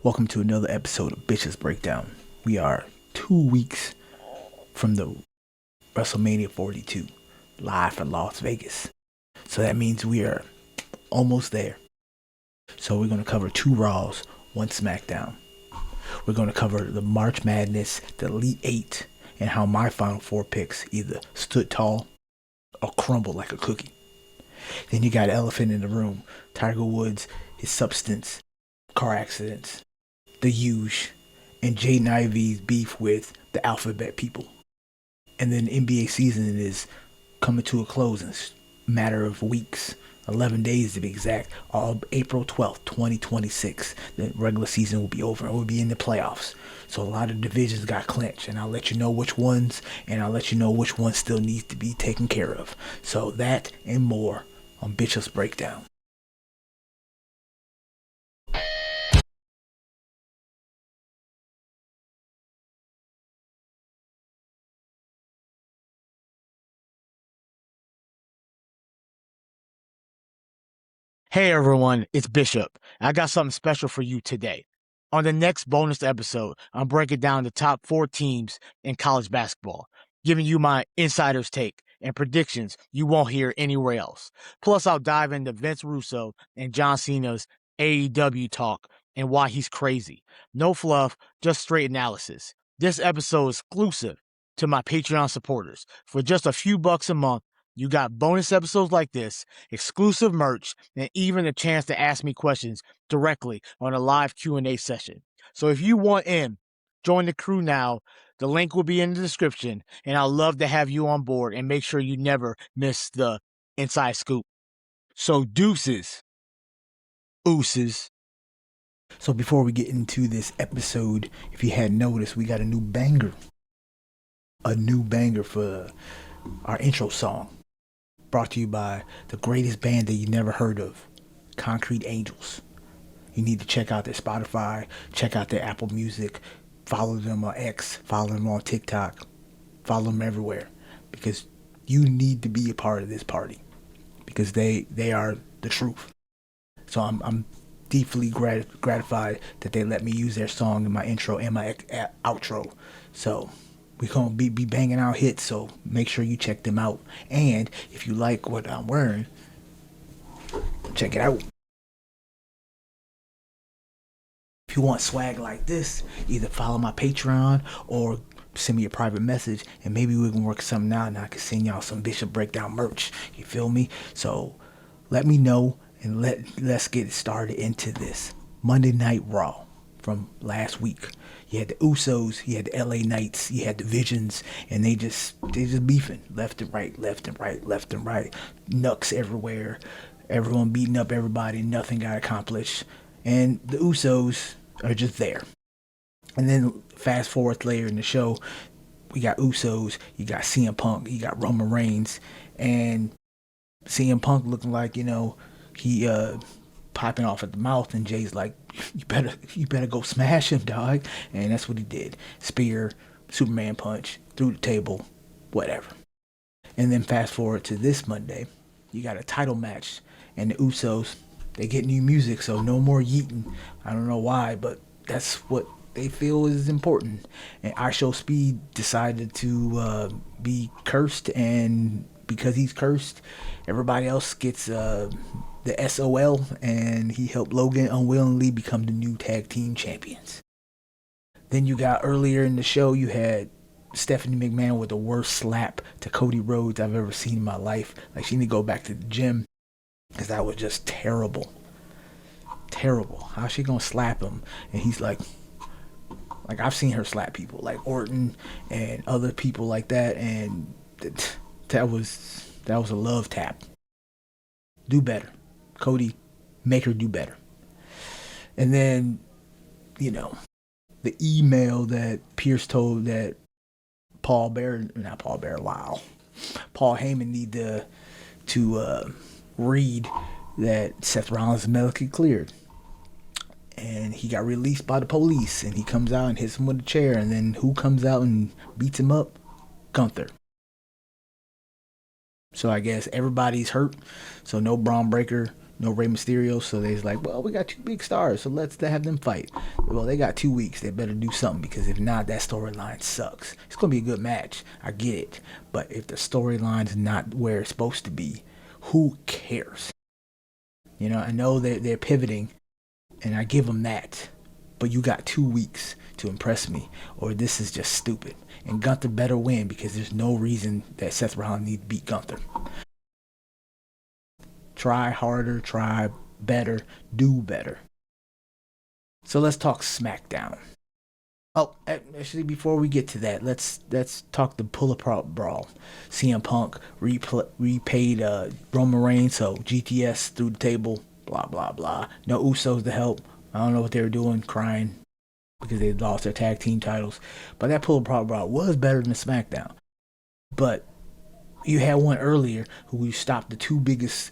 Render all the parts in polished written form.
Welcome to another episode of Bitches Breakdown. We are 2 weeks from the WrestleMania 42, live from Las Vegas. So that means we are almost there. So we're going to cover 2 Raws, 1 SmackDown. We're going to cover the March Madness, the Elite 8, and how my Final 4 picks either stood tall or crumbled like a cookie. Then you got elephant in the room, Tiger Woods, his substance, car accidents, the huge, and Jaden Ivey's beef with the alphabet people. And then NBA season is coming to a close in a matter of weeks, 11 days to be exact, all April 12th, 2026. The regular season will be over and we'll be in the playoffs. So a lot of divisions got clinched, and I'll let you know which ones, and I'll let you know which ones still need to be taken care of. So that and more on Bitches Breakdown. Hey everyone, it's Bishop. I got something special for you today. On the next bonus episode, I'm breaking down the top 4 teams in college basketball, giving you my insider's take and predictions you won't hear anywhere else. Plus, I'll dive into Vince Russo and John Cena's AEW talk and why he's crazy. No fluff, just straight analysis. This episode is exclusive to my Patreon supporters. For just a few bucks a month, you got bonus episodes like this, exclusive merch, and even a chance to ask me questions directly on a live Q&A session. So if you want in, join the crew now. The link will be in the description, and I'd love to have you on board and make sure you never miss the inside scoop. So deuces, ooses. So before we get into this episode, if you hadn't noticed, we got a new banger. A new banger for our intro song. Brought to you by the greatest band that you never heard of, Concrete Angels. You need to check out their Spotify, check out their Apple Music, follow them on X, follow them on TikTok, follow them everywhere, because you need to be a part of this party, because they are the truth. So I'm deeply gratified that they let me use their song in my intro and my outro. So we're going to be banging out hits, so make sure you check them out. And if you like what I'm wearing, check it out. If you want swag like this, either follow my Patreon or send me a private message, and maybe we can work something out and I can send y'all some Bishop Breakdown merch. You feel me? So let me know, and let's get started into this. Monday Night Raw from last week. You had the Usos, you had the LA Knights, you had the Visions, and they just beefing left and right, left and right, left and right. Knucks everywhere. Everyone beating up everybody, nothing got accomplished. And the Usos are just there. And then fast forward later in the show, we got Usos, you got CM Punk, you got Roman Reigns, and CM Punk looking like, he popping off at the mouth, and Jay's like, you better go smash him, dog. And that's what he did. Spear, Superman punch, through the table, whatever. And then fast forward to this Monday, you got a title match, and the Usos, they get new music, so no more yeeting. I don't know why, but that's what they feel is important. And IShow Speed decided to be cursed, and because he's cursed, everybody else gets the SOL, and he helped Logan unwillingly become the new tag team champions. Then you got earlier in the show, you had Stephanie McMahon with the worst slap to Cody Rhodes I've ever seen in my life. Like, she need to go back to the gym, because that was just terrible. Terrible. How's she gonna slap him? And he's like I've seen her slap people like Orton and other people like that, and that was a love tap. Do better. Cody, make her do better. And then, the email that Pierce told that Paul Heyman need to read, that Seth Rollins is medically cleared. And he got released by the police, and he comes out and hits him with a chair, and then who comes out and beats him up? Gunther. So I guess everybody's hurt. So no Braun Breaker, no Rey Mysterio, so they's like, well, we got two big stars, so let's have them fight. Well, they got 2 weeks. They better do something, because if not, that storyline sucks. It's gonna be a good match. I get it, but if the storyline's not where it's supposed to be, who cares? I know they're pivoting, and I give them that. But you got 2 weeks to impress me, or this is just stupid. And Gunther better win, because there's no reason that Seth Rollins needs to beat Gunther. Try harder, try better, do better. So let's talk SmackDown. Oh, actually, before we get to that, let's talk the pull-apart brawl. CM Punk repaid Roman Reigns, so GTS through the table, blah blah blah. No Usos to help. I don't know what they were doing, crying because they lost their tag team titles. But that pull-apart brawl was better than SmackDown. But you had one earlier who stopped the two biggest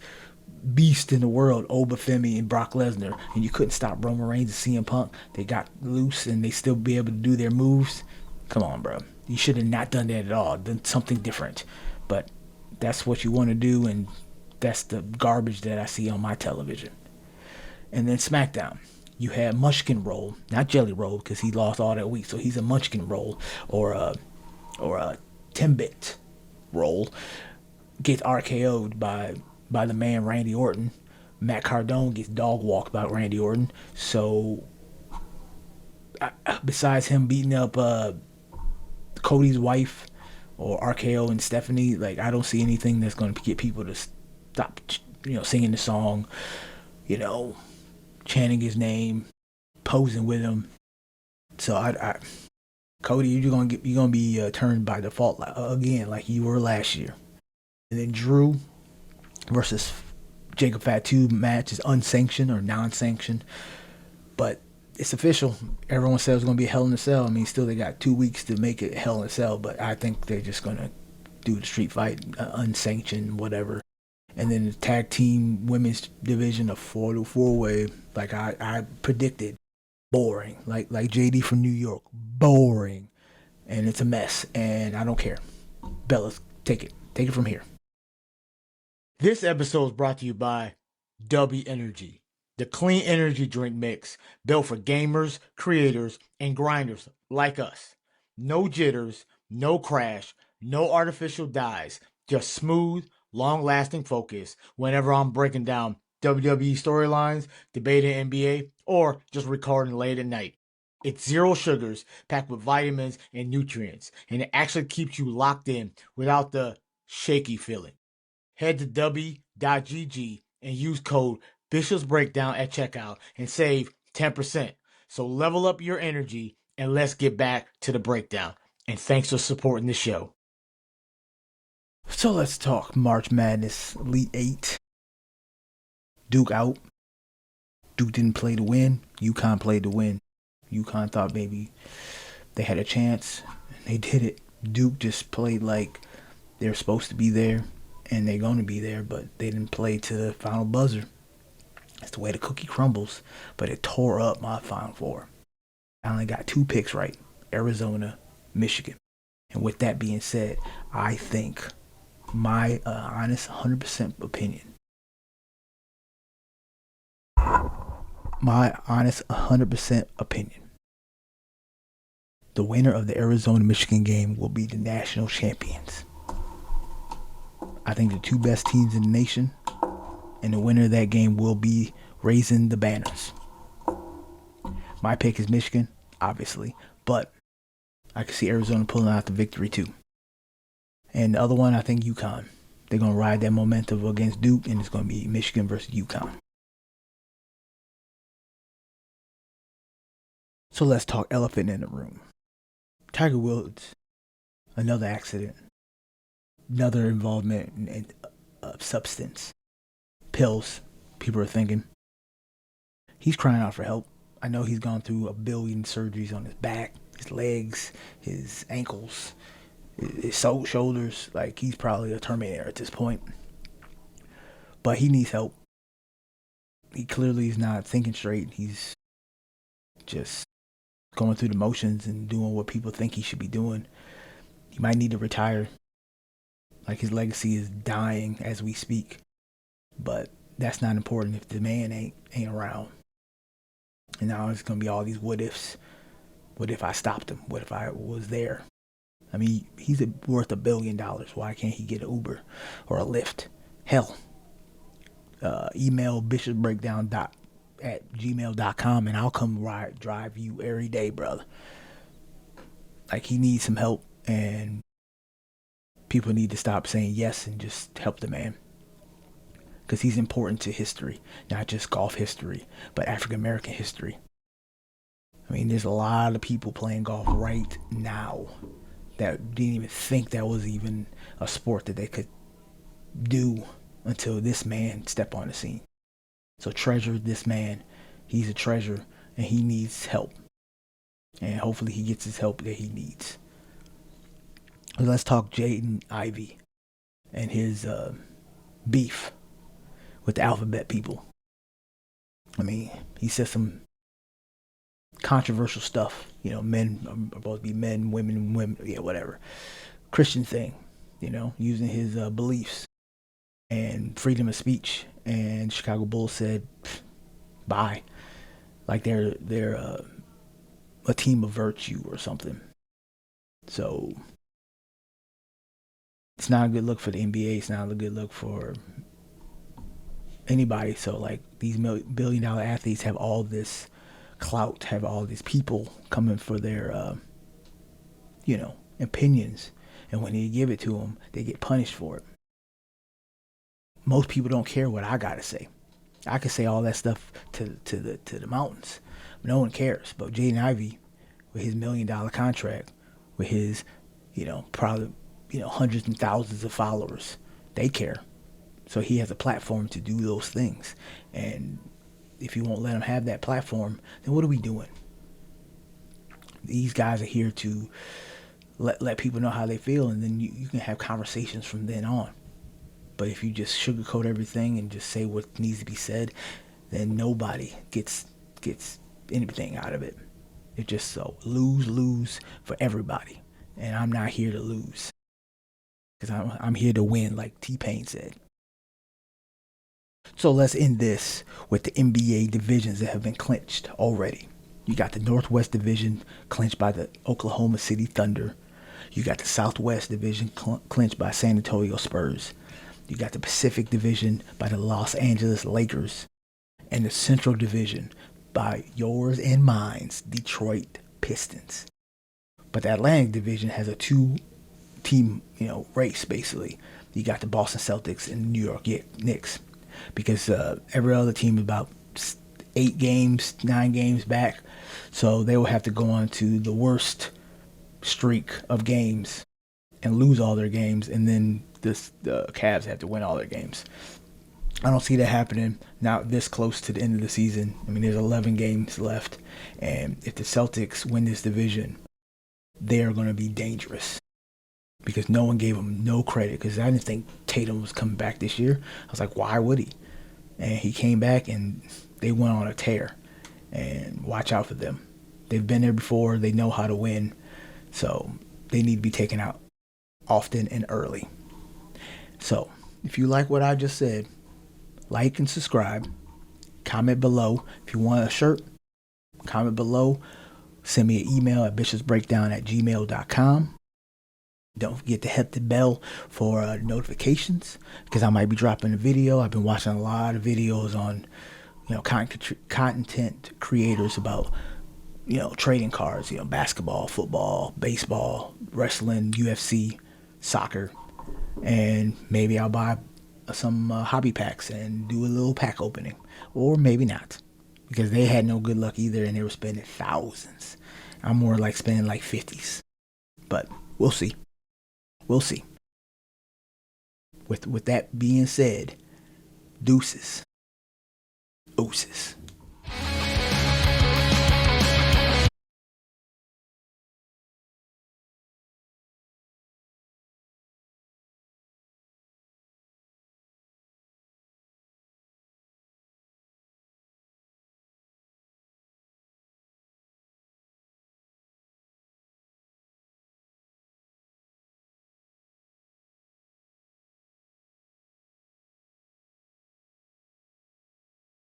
beast in the world, Obafemi and Brock Lesnar, and you couldn't stop Roman Reigns and CM Punk. They got loose and they still be able to do their moves. Come on, bro. You should have not done that at all. Done something different. But that's what you want to do, and that's the garbage that I see on my television. And then SmackDown, you had Munchkin Roll, not Jelly Roll, because he lost all that week, so he's a Munchkin Roll or a Timbit Roll. Gets RKO'd by the man Randy Orton. Matt Cardone gets dog walked by Randy Orton. So besides him beating up Cody's wife or RKO and Stephanie, like, I don't see anything that's going to get people to stop, singing the song, chanting his name, posing with him. So Cody, you're gonna be turned by default again, like you were last year. And then Drew versus Jacob Fatu match is unsanctioned or non-sanctioned, but it's official. Everyone says it's going to be a Hell in a Cell. I mean, still they got 2 weeks to make it Hell in a Cell, but I think they're just going to do the street fight, unsanctioned, whatever. And then the tag team women's division of 4-way, like I predicted, boring. Like JD from New York, boring, and it's a mess. And I don't care. Bellas, take it from here. This episode is brought to you by W Energy, the clean energy drink mix built for gamers, creators, and grinders like us. No jitters, no crash, no artificial dyes, just smooth, long-lasting focus whenever I'm breaking down WWE storylines, debating NBA, or just recording late at night. It's zero sugars, packed with vitamins and nutrients, and it actually keeps you locked in without the shaky feeling. Head to w.gg and use code Bishop's Breakdown at checkout and save 10%. So level up your energy and let's get back to the breakdown. And thanks for supporting the show. So let's talk March Madness Elite 8. Duke out. Duke didn't play to win. UConn played to win. UConn thought maybe they had a chance, and they did it. Duke just played like they're supposed to be there, and they're going to be there, but they didn't play to the final buzzer. That's the way the cookie crumbles, but it tore up my Final Four. I only got 2 picks right, Arizona, Michigan. And with that being said, I think my honest 100% opinion, the winner of the Arizona-Michigan game will be the national champions. I think the 2 best teams in the nation, and the winner of that game will be raising the banners. My pick is Michigan, obviously, but I can see Arizona pulling out the victory too. And the other one, I think UConn. They're going to ride that momentum against Duke, and it's going to be Michigan versus UConn. So let's talk elephant in the room. Tiger Woods, another accident, another involvement in substance, pills, people are thinking. He's crying out for help. I know he's gone through 1 billion surgeries on his back, his legs, his ankles, his shoulders. Like, he's probably a Terminator at this point. But he needs help. He clearly is not thinking straight. He's just going through the motions and doing what people think he should be doing. He might need to retire. Like, his legacy is dying as we speak. But that's not important if the man ain't around. And now it's gonna be all these what ifs. What if I stopped him? What if I was there? I mean, he's worth $1 billion. Why can't he get an Uber or a Lyft? Hell, email bishopbreakdown@gmail.com and I'll come drive you every day, brother. Like, he needs some help, and people need to stop saying yes and just help the man. Because he's important to history, not just golf history, but African American history. I mean, there's a lot of people playing golf right now that didn't even think that was even a sport that they could do until this man stepped on the scene. So treasure this man. He's a treasure, and he needs help. And hopefully he gets his help that he needs. Let's talk Jaden Ivey and his beef with the alphabet people. I mean, he said some controversial stuff. You know, men are supposed to be men, women, yeah, whatever. Christian thing, you know, using his beliefs and freedom of speech. And Chicago Bulls said, bye. Like they're a team of virtue or something. So it's not a good look for the NBA. It's not a good look for anybody. So like these billion-dollar athletes have all this clout, have all these people coming for their opinions, and when they give it to them, they get punished for it. Most people don't care what I gotta say. I can say all that stuff to the mountains. No one cares. But Jaden Ivey, with his $1 million contract, with his probably hundreds and thousands of followers, they care. So he has a platform to do those things. And if you won't let him have that platform, then what are we doing? These guys are here to let people know how they feel, and then you can have conversations from then on. But if you just sugarcoat everything and just say what needs to be said, then nobody gets anything out of it. It's just so lose for everybody. And I'm not here to lose, because I'm here to win, like T-Pain said. So let's end this with the NBA divisions that have been clinched already. You got the Northwest Division clinched by the Oklahoma City Thunder. You got the Southwest Division clinched by San Antonio Spurs. You got the Pacific Division by the Los Angeles Lakers. And the Central Division by yours and mine's Detroit Pistons. But the Atlantic Division has a two-team, race, basically. You got the Boston Celtics and the New York Knicks. Because every other team is about 9 games back. So they will have to go on to the worst streak of games and lose all their games. And then the Cavs have to win all their games. I don't see that happening now this close to the end of the season. I mean, there's 11 games left. And if the Celtics win this division, they're going to be dangerous. Because no one gave him no credit. Because I didn't think Tatum was coming back this year. I was like, why would he? And he came back, and they went on a tear. And watch out for them. They've been there before. They know how to win. So they need to be taken out often and early. So if you like what I just said, like and subscribe. Comment below. If you want a shirt, comment below. Send me an email at bishopsbreakdown@gmail.com. Don't forget to hit the bell for notifications, because I might be dropping a video. I've been watching a lot of videos on, content creators about, trading cards, basketball, football, baseball, wrestling, UFC, soccer, and maybe I'll buy some hobby packs and do a little pack opening, or maybe not, because they had no good luck either, and they were spending thousands. I'm more like spending like 50s, but we'll see. We'll see. With that being said, deuces. Ooses.